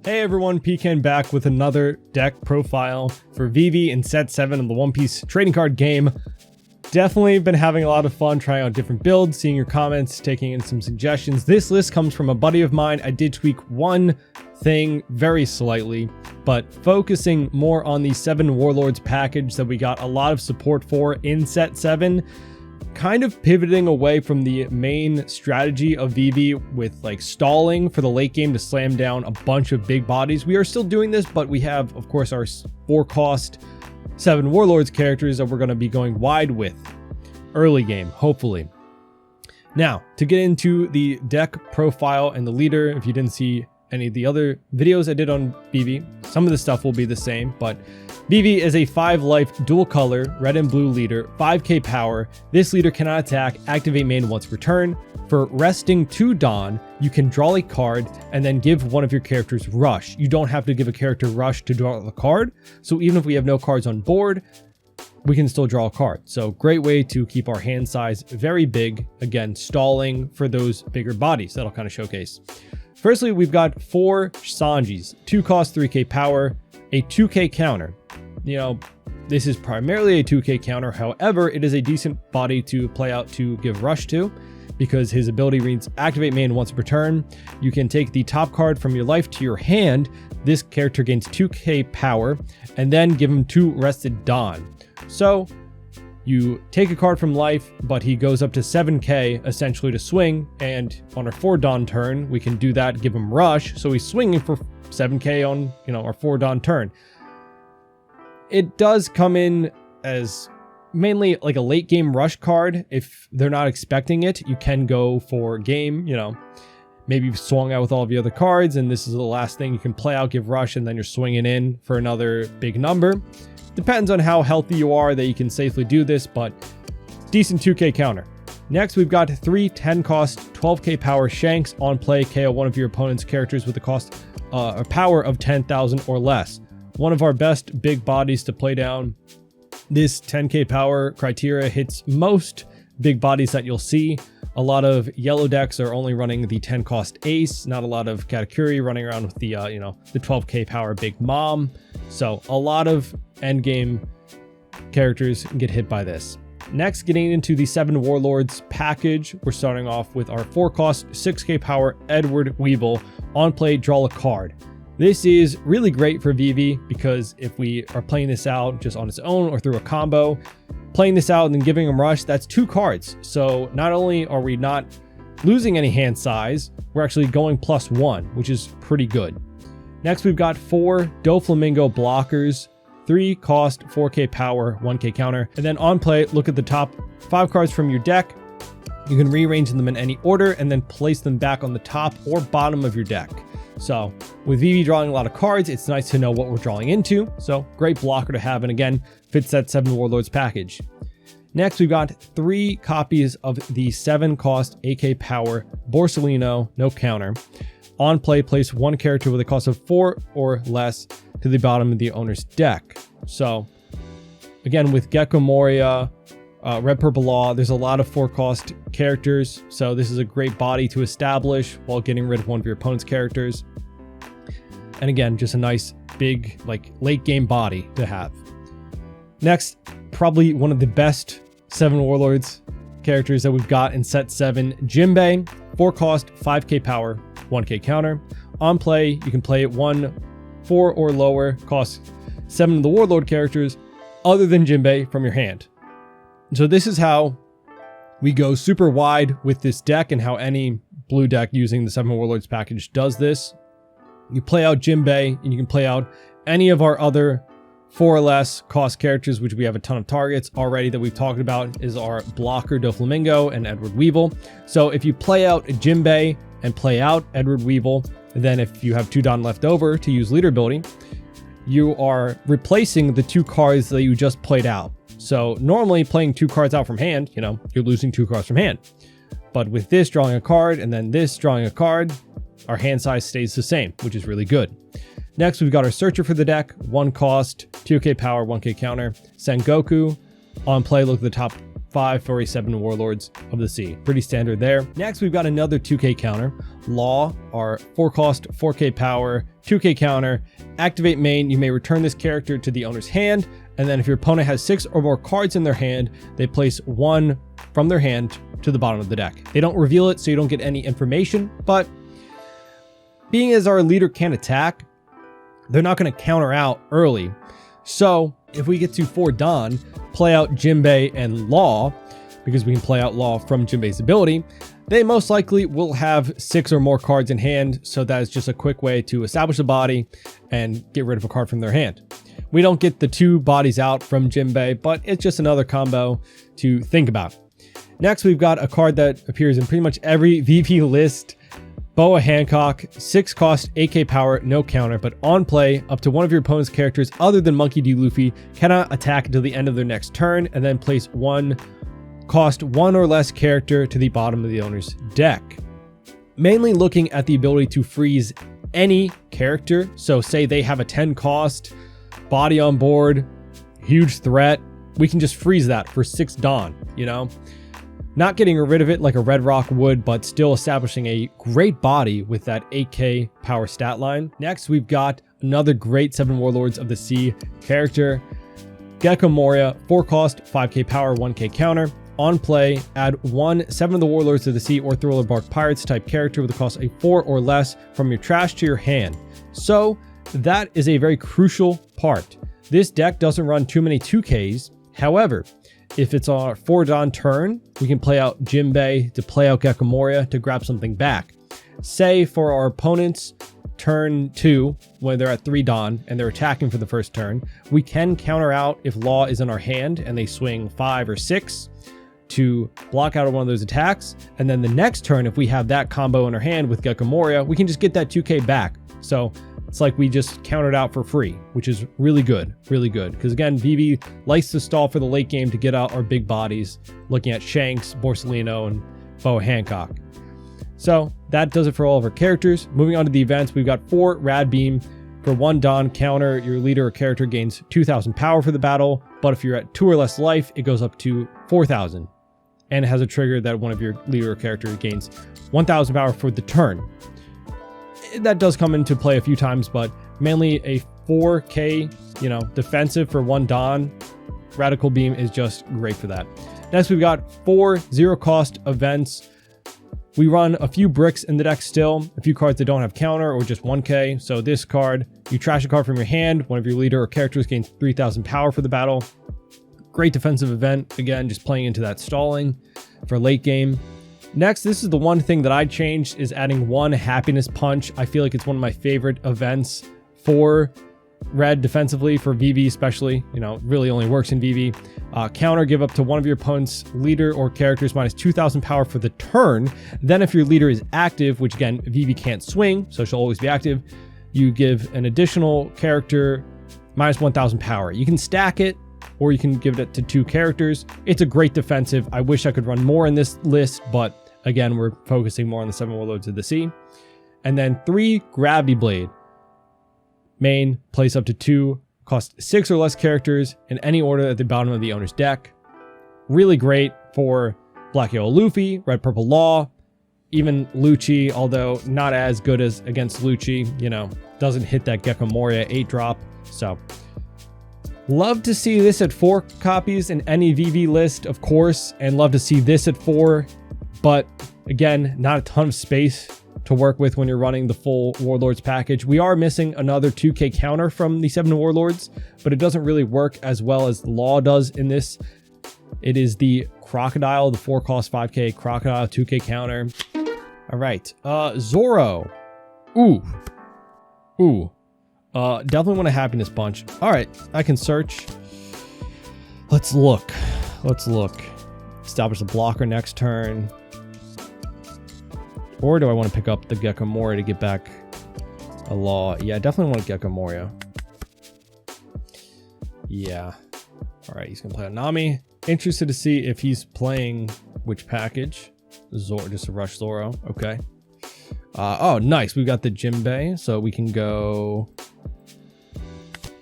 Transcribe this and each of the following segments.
Hey everyone, Pecan back with another deck profile for Vivi in set 7 of the One Piece trading card game. Definitely been having a lot of fun trying out different builds, seeing your comments, taking in some suggestions. This list comes from a buddy of mine. I did tweak one thing very slightly, but focusing more on the 7 Warlords package that we got a lot of support for in set 7. Kind of pivoting away from the main strategy of Vivi with like stalling for the late game to slam down a bunch of big bodies. We are still doing this, but we have, of course, our 4-cost 7 Warlords characters that we're going to be going wide with early game, hopefully. Now, to get into the deck profile and the leader, if you didn't see any of the other videos I did on Vivi, some of the stuff will be the same, but Vivi is a 5-life dual color red and blue leader, 5k power. This leader cannot attack, activate main once per turn. For resting 2 Dawn, you can draw a card and then give one of your characters rush. You don't have to give a character rush to draw the card, so even if we have no cards on board, we can still draw a card. So great way to keep our hand size very big, again stalling for those bigger bodies. That'll kind of showcase. Firstly, we've got 4 Sanjis, 2 cost 3k power, a 2k counter. You know, this is primarily a 2k counter. However, it is a decent body to play out to give rush to because his ability reads activate main once per turn. You can take the top card from your life to your hand. This character gains 2k power and then give him 2 rested Dawn. So you take a card from life, but he goes up to 7k essentially to swing, and on our 4 Dawn turn, we can do that, give him rush, so he's swinging for 7k on, our 4 Dawn turn. It does come in as mainly like a late game rush card. If they're not expecting it, you can go for game, maybe you've swung out with all of your other cards, and this is the last thing you can play out, give rush, and then you're swinging in for another big number. Depends on how healthy you are that you can safely do this, but decent 2k counter. Next, we've got 3 10-cost 12k power Shanks. On play, KO one of your opponent's characters with a cost or power of 10,000 or less. One of our best big bodies to play down. This 10k power criteria hits most big bodies that you'll see. A lot of yellow decks are only running the 10-cost ace, not a lot of Katakuri running around with the the 12k power big mom. So a lot of endgame characters get hit by this. Next, getting into the 7 Warlords package, we're starting off with our 4-cost 6k power Edward Weevil. On play, draw a card. This is really great for Vivi because if we are playing this out just on its own or through a combo, playing this out and then giving him rush, that's 2 cards. So not only are we not losing any hand size, we're actually going +1, which is pretty good. Next, we've got 4 Doflamingo blockers, 3 cost, 4k power, 1k counter. And then on play, look at the top 5 cards from your deck. You can rearrange them in any order and then place them back on the top or bottom of your deck. So with Vivi drawing a lot of cards, it's nice to know what we're drawing into. So great blocker to have, and again, fits that 7 Warlords package. Next, we've got 3 copies of the 7-cost 8k power Borsellino, no counter. On play, place 1 character with a cost of 4 or less to the bottom of the owner's deck. So again, with Gecko Moria, Red Purple Law, there's a lot of 4-cost characters, so this is a great body to establish while getting rid of one of your opponent's characters. And again, just a nice big late game body to have. Next, probably one of the best 7 Warlords characters that we've got in set 7, Jinbei, 4-cost 5k power, 1k counter. On play, you can play 1 4 or lower cost 7 of the Warlord characters other than Jinbei from your hand. So this is how we go super wide with this deck, and how any blue deck using the 7 Warlords package does this. You play out Jinbei, and you can play out any of our other 4 or less cost characters, which we have a ton of targets already that we've talked about, is our blocker Doflamingo and Edward Weevil. So if you play out Jinbei and play out Edward Weevil, and then if you have 2 Dawn left over to use leader ability, you are replacing the 2 cards that you just played out. So normally playing 2 cards out from hand, you're losing 2 cards from hand. But with this drawing a card and then this drawing a card, our hand size stays the same, which is really good. Next, we've got our Searcher for the deck, 1 cost, 2k power, 1k counter, Sengoku. On play, look at the top 4-7 warlords of the sea. Pretty standard there. Next, we've got another 2k counter. Law, our 4-cost, 4k power, 2k counter. Activate main, you may return this character to the owner's hand, and then if your opponent has 6 or more cards in their hand, they place 1 from their hand to the bottom of the deck. They don't reveal it, so you don't get any information, but being as our leader can attack, they're not going to counter out early. So if we get to 4 Dawn, play out Jinbei and Law, because we can play out Law from Jinbei's ability, they most likely will have 6 or more cards in hand, so that is just a quick way to establish a body and get rid of a card from their hand. We don't get the 2 bodies out from Jinbei, but it's just another combo to think about. Next, we've got a card that appears in pretty much every VP list. Boa Hancock, 6-cost, 8k power, no counter, but on play, up to one of your opponent's characters other than Monkey D. Luffy cannot attack until the end of their next turn, and then place 1-cost 1 or less character to the bottom of the owner's deck. Mainly looking at the ability to freeze any character. So say they have a 10-cost, body on board, huge threat, we can just freeze that for 6 Dawn, you know? Not getting rid of it like a Red Rock would, but still establishing a great body with that 8k power stat line. Next, we've got another great 7 Warlords of the Sea character, Gecko Moria, 4-cost, 5k power, 1k counter. On play, add 7 of the Warlords of the Sea or Thriller Bark Pirates type character with a cost of 4 or less from your trash to your hand. So that is a very crucial part. This deck doesn't run too many 2Ks. However, if it's our 4 Dawn turn, we can play out Jinbei to play out Gecko Moria to grab something back. Say for our opponent's turn 2, when they're at 3 Dawn and they're attacking for the first turn, we can counter out if Law is in our hand and they swing 5 or 6 to block out one of those attacks. And then the next turn, if we have that combo in our hand with Gecko Moria, we can just get that 2k back. So it's like we just countered out for free, which is really good, really good. Because again, Vivi likes to stall for the late game to get out our big bodies, looking at Shanks, Borsellino, and Boa Hancock. So that does it for all of our characters. Moving on to the events, we've got 4 Rad Beam. For 1 Dawn counter, your leader or character gains 2,000 power for the battle, but if you're at 2 or less life, it goes up to 4,000. And it has a trigger that one of your leader or character gains 1,000 power for the turn. That does come into play a few times, but mainly a 4k, defensive for 1 Dawn. Radical Beam is just great for that. Next, we've got 4 0-cost events. We run a few bricks in the deck still, a few cards that don't have counter or just 1k. So this card, you trash a card from your hand, one of your leader or characters gains 3,000 power for the battle. Great defensive event, again, just playing into that stalling for late game. Next, this is the one thing that I changed, is adding 1 Happiness Punch. I feel like it's one of my favorite events for red defensively, for Vivi especially. Really only works in Vivi. Counter, give up to one of your opponent's leader or characters minus 2,000 power for the turn. Then if your leader is active, which again, Vivi can't swing, so she'll always be active, you give an additional character minus 1,000 power. You can stack it, or you can give it to 2 characters. It's a great defensive. I wish I could run more in this list, but again, we're focusing more on the 7 Warlords of the Sea. And then 3 Gravity Blade. Main, place up to 2, cost 6 or less characters in any order at the bottom of the owner's deck. Really great for Black Yellow Luffy, Red Purple Law, even Lucci, although not as good as against Lucci, doesn't hit that Gecko Moria 8-drop. So love to see this at 4 copies in any VV list, of course, and love to see this at 4, but again, not a ton of space to work with when you're running the full Warlords package. We are missing another 2k counter from the 7 Warlords, but it doesn't really work as well as Law does in this. It is the Crocodile, the 4-cost 5k Crocodile 2k counter. All right, Zoro. Definitely want a Happiness Punch. All right, I can search. Let's look. Establish a blocker next turn. Or do I want to pick up the Gecko Moria to get back a Law? Yeah, I definitely want Gecko Moria. Yeah. All right, he's going to play on Nami. Interested to see if he's playing which package. Zoro, just a rush Zoro. Okay. Oh, nice. We've got the Jinbei, so we can go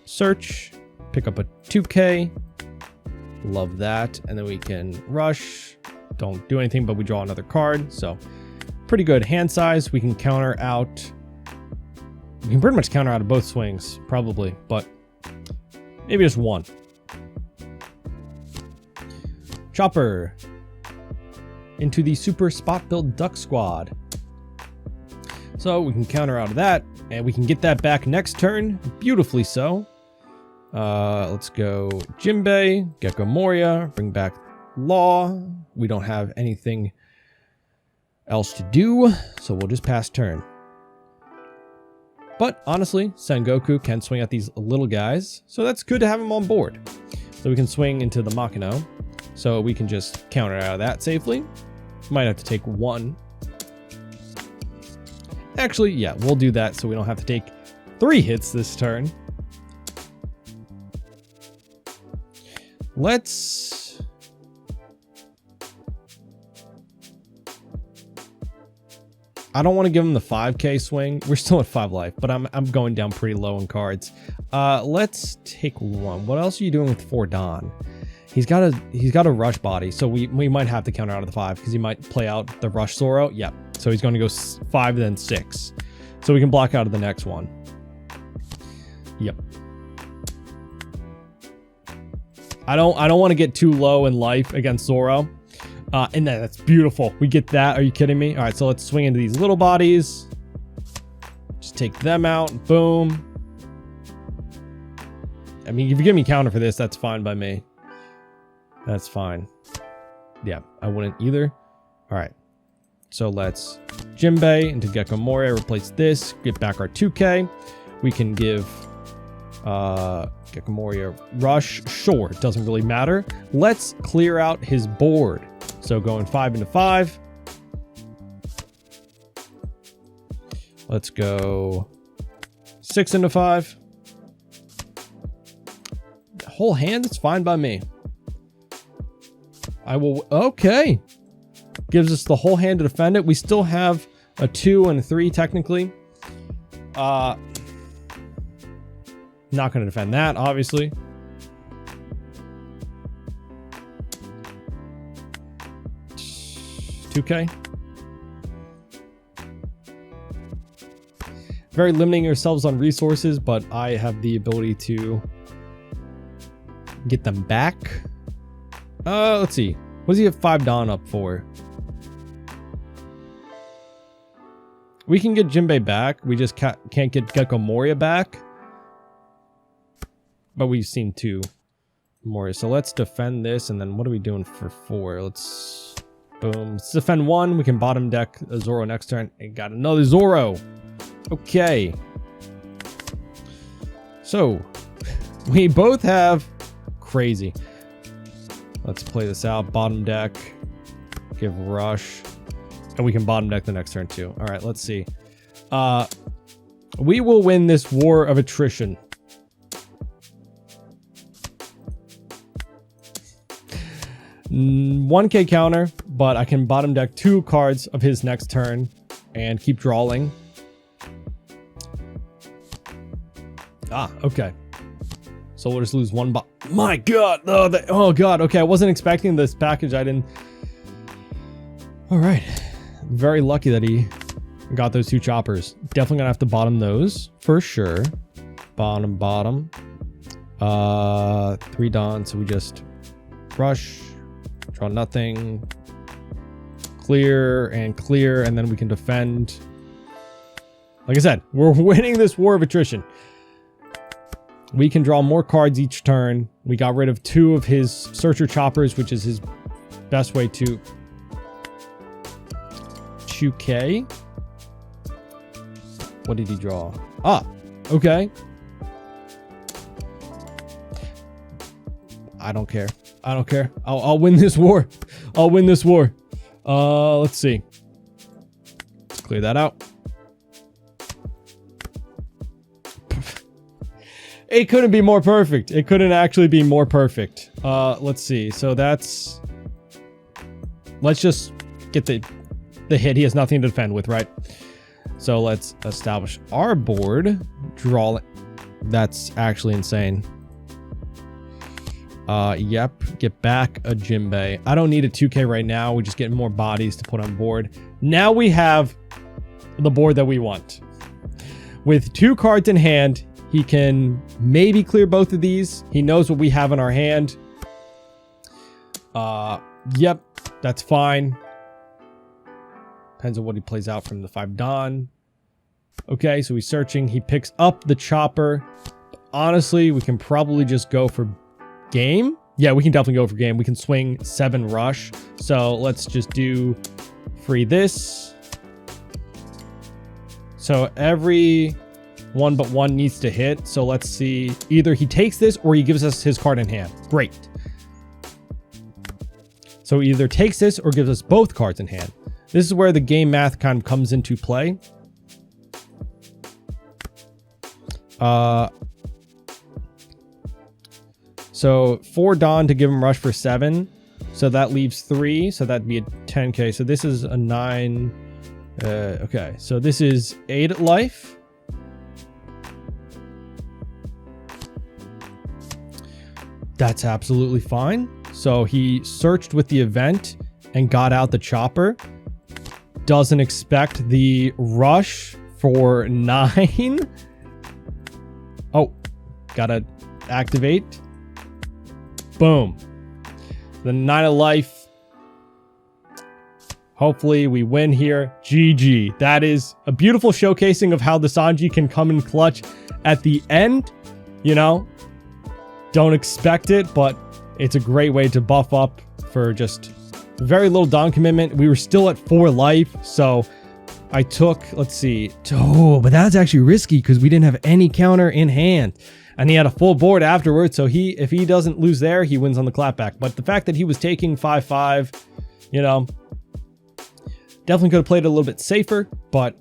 search, pick up a 2k, Love that. And then we can rush. Don't do anything, but we draw another card. So pretty good hand size. We can counter out. We can pretty much counter out of both swings, probably, but maybe just one. Chopper into the super spot build duck squad. So we can counter out of that, and we can get that back next turn. Beautifully so. Let's go Jinbei, Gecko Moria, bring back Law. We don't have anything else to do, so we'll just pass turn. But honestly, Sengoku can swing at these little guys, so that's good to have him on board. So we can swing into the Makino, so we can just counter out of that safely. Might have to take one. Actually, yeah, we'll do that so we don't have to take 3 hits this turn. Let's... I don't want to give him the 5k swing. We're still at 5 life, but I'm going down pretty low in cards. Let's take one. What else are you doing with 4 Don? He's got a rush body, so we might have to counter out of the 5 because he might play out the rush Zoro. Yep. So he's going to go 5 then 6. So we can block out of the next one. Yep. I don't want to get too low in life against Zoro. And that's beautiful. We get that. Are you kidding me? All right, so let's swing into these little bodies. Just take them out. Boom. I mean, if you give me counter for this, that's fine by me. That's fine. Yeah, I wouldn't either. All right. So let's Jinbei into Gecko Moria, replace this, get back our 2k. We can give Gecko Moria rush. Sure, it doesn't really matter. Let's clear out his board. So going 5 into 5. Let's go 6 into 5. Whole hand is fine by me. I will, okay. Gives us the whole hand to defend it. We still have a 2 and a 3 technically. Not going to defend that, obviously. $2K. Very limiting yourselves on resources, but I have the ability to get them back. Let's see. What does he have 5 Don up for? We can get Jinbei back. We just can't get Gecko Moria back. But we've seen 2 Moria. So let's defend this. And then what are we doing for 4? Let's... Boom. Let's defend 1. We can bottom deck a Zoro next turn. And got another Zoro. Okay. So, we both have crazy. Let's play this out. Bottom deck. Give rush. And we can bottom deck the next turn too. All right, let's see. We will win this war of attrition. $1K counter, but I can bottom deck 2 cards of his next turn and keep drawing. Okay. So we'll just lose 1 My God! Oh God, okay, I wasn't expecting this package. I didn't... Alright. Very lucky that he got those 2 choppers. Definitely gonna have to bottom those, for sure. Bottom. 3 Don, so we just rush, draw nothing, clear, and then we can defend. Like I said, we're winning this war of attrition. We can draw more cards each turn. We got rid of 2 of his Searcher Choppers, which is his best way to... 2K? What did he draw? Okay. I don't care. I'll win this war. Let's see. Let's clear that out. It couldn't be more perfect. It couldn't actually be more perfect. Let's see. So that's... Let's just get the hit. He has nothing to defend with, right? So let's establish our board. Draw it. That's actually insane. Yep, get back a Jinbei. I don't need a 2K right now. We're just getting more bodies to put on board. Now we have the board that we want. With 2 cards in hand, he can maybe clear both of these. He knows what we have in our hand. Yep, that's fine. Depends on what he plays out from the 5 Don. Okay, so he's searching. He picks up the chopper. Honestly, we can probably just go for game. Yeah, we can definitely go for game. We can swing 7 rush. So let's just do free this. So every 1 but 1 needs to hit. So let's see. Either he takes this or he gives us his card in hand. Great. So he either takes this or gives us both cards in hand. This is where the game math kind of comes into play. So 4 Dawn to give him rush for 7. So that leaves 3. So that'd be a 10k. So this is a 9. Okay. So this is 8 life. That's absolutely fine. So he searched with the event and got out the chopper. Doesn't expect the rush for 9. Oh, gotta activate. Boom. The 9 of life. Hopefully we win here. GG. That is a beautiful showcasing of how the Sanji can come in clutch at the end. You know, don't expect it, but it's a great way to buff up for just very little Dawn commitment. We were still at 4 life, so I took, let's see. Oh, but that's actually risky because we didn't have any counter in hand. And he had a full board afterwards, so if he doesn't lose there, he wins on the clapback. But the fact that he was taking 5-5, you know, definitely could have played it a little bit safer, but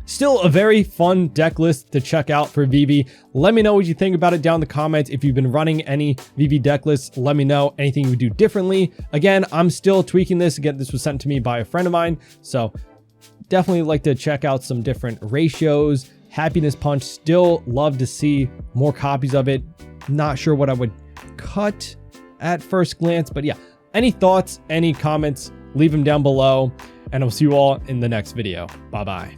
still a very fun deck list to check out for Vivi. Let me know what you think about it down in the comments. If you've been running any Vivi deck lists, let me know anything you would do differently. Again, I'm still tweaking this. Again, this was sent to me by a friend of mine, so definitely like to check out some different ratios. Happiness Punch, still love to see more copies of it. Not sure what I would cut at first glance, but yeah, any thoughts, any comments, leave them down below, and I'll see you all in the next video. Bye-bye.